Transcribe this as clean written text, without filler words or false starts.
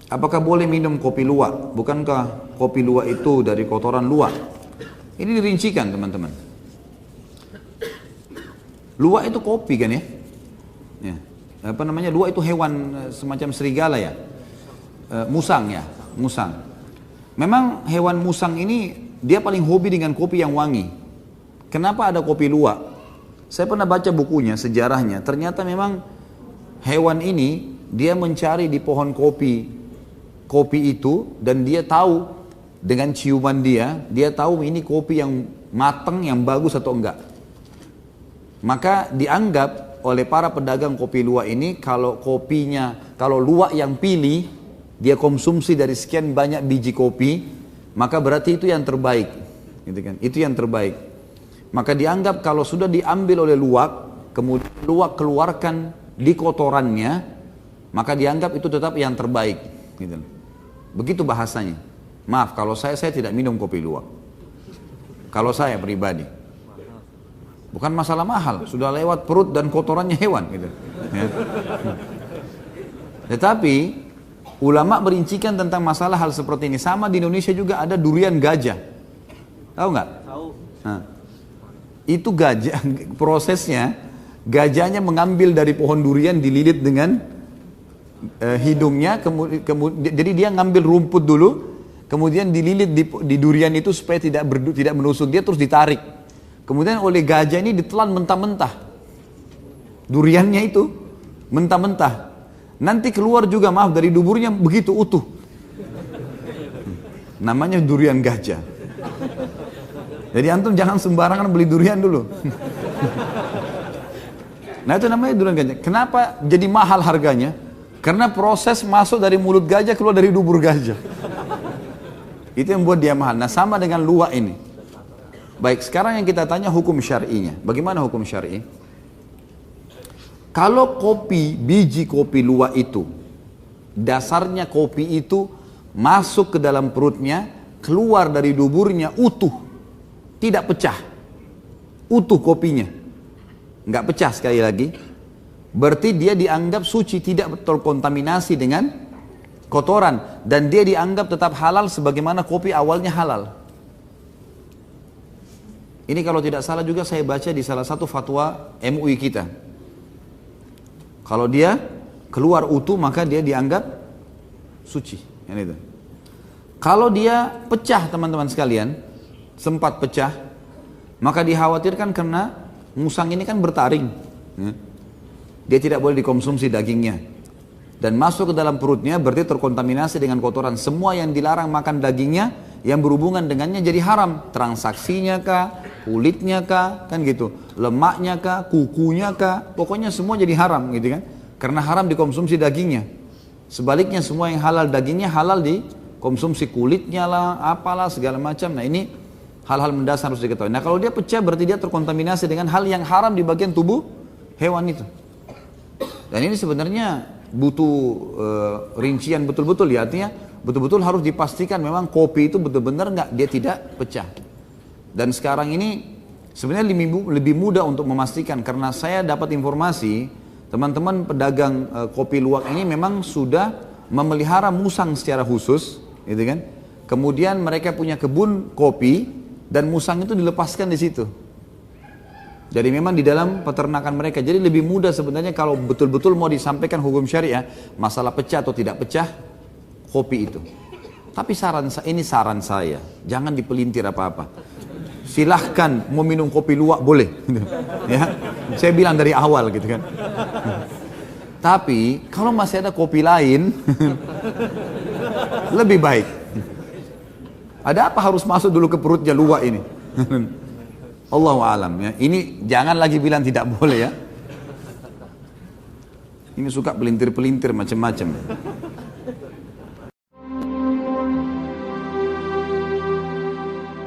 Apakah boleh minum kopi luwak? Bukankah kopi luwak itu dari kotoran luwak? Ini dirincikan teman-teman. Luwak itu kopi kan ya? Ya. Apa namanya? Luwak itu hewan semacam serigala ya? Musang ya? Musang. Memang hewan musang ini dia paling hobi dengan kopi yang wangi. Kenapa ada kopi luwak? Saya pernah baca bukunya, sejarahnya. Ternyata memang hewan ini dia mencari di pohon kopi itu, dan dia tahu dengan ciuman dia tahu ini kopi yang matang, yang bagus atau enggak. Maka dianggap oleh para pedagang kopi luwak ini, kalau luwak yang pilih, dia konsumsi dari sekian banyak biji kopi, maka berarti itu yang terbaik, gitu kan? Itu yang terbaik. Maka dianggap kalau sudah diambil oleh luwak, kemudian luwak keluarkan di kotorannya, maka dianggap itu tetap yang terbaik, gitu. Begitu bahasanya. Maaf kalau saya tidak minum kopi luwak. Kalau saya pribadi, bukan masalah mahal, sudah lewat perut dan kotorannya hewan, gitu. Ya. Tetapi ulama merincikan tentang masalah hal seperti ini. Sama di Indonesia juga ada durian gajah. Tahu nggak? Tahu. Nah, itu gajah, prosesnya gajahnya mengambil dari pohon durian, dililit dengan hidungnya, jadi dia ngambil rumput dulu, kemudian dililit di durian itu supaya tidak menusuk dia, terus ditarik. Kemudian oleh gajah ini ditelan mentah-mentah, duriannya itu mentah-mentah. Nanti keluar juga, maaf, dari duburnya begitu utuh. Namanya durian gajah. Jadi antum jangan sembarangan beli durian dulu. Nah itu namanya durian gajah. Kenapa jadi mahal harganya? Karena proses masuk dari mulut gajah keluar dari dubur gajah. Itu yang buat dia mahal. Nah sama dengan luwak ini. Baik, sekarang yang kita tanya hukum syar'inya. Bagaimana hukum syar'i? Kalau biji kopi luwak itu, dasarnya kopi itu masuk ke dalam perutnya, keluar dari duburnya utuh, tidak pecah, utuh kopinya, nggak pecah sekali lagi, berarti dia dianggap suci, tidak terkontaminasi dengan kotoran, dan dia dianggap tetap halal sebagaimana kopi awalnya halal. Ini kalau tidak salah juga saya baca di salah satu fatwa MUI kita. Kalau dia keluar utuh maka dia dianggap suci. Yang itu. Kalau dia pecah teman-teman sekalian, sempat pecah, maka dikhawatirkan karena musang ini kan bertaring. Dia tidak boleh dikonsumsi dagingnya. Dan masuk ke dalam perutnya berarti terkontaminasi dengan kotoran. Semua yang dilarang makan dagingnya, yang berhubungan dengannya jadi haram. Transaksinya kah, kulitnya kah, kan gitu. Lemaknya kah, kukunya kah, pokoknya semua jadi haram gitu kan. Karena haram dikonsumsi dagingnya. Sebaliknya semua yang halal dagingnya halal dikonsumsi, kulitnya lah, apalah segala macam. Nah ini hal-hal mendasar harus diketahui. Nah kalau dia pecah berarti dia terkontaminasi dengan hal yang haram di bagian tubuh hewan itu. Dan ini sebenarnya butuh rincian betul-betul ya, artinya betul-betul harus dipastikan memang kopi itu betul-benar nggak, dia tidak pecah. Dan sekarang ini sebenarnya lebih mudah untuk memastikan, karena saya dapat informasi teman-teman pedagang kopi luwak ini memang sudah memelihara musang secara khusus, gitu kan? Kemudian mereka punya kebun kopi dan musang itu dilepaskan di situ. Jadi memang di dalam peternakan mereka. Jadi lebih mudah sebenarnya kalau betul-betul mau disampaikan hukum syariah, masalah pecah atau tidak pecah kopi itu. Tapi ini saran saya, jangan dipelintir apa-apa. Silahkan mau minum kopi luwak boleh, ya. Saya bilang dari awal gitu kan. Tapi kalau masih ada kopi lain, lebih baik. Ada apa harus masuk dulu ke perutnya luwak ini? Allahu alam ya. Ini jangan lagi bilang tidak boleh ya. Ini suka pelintir-pelintir macam-macam.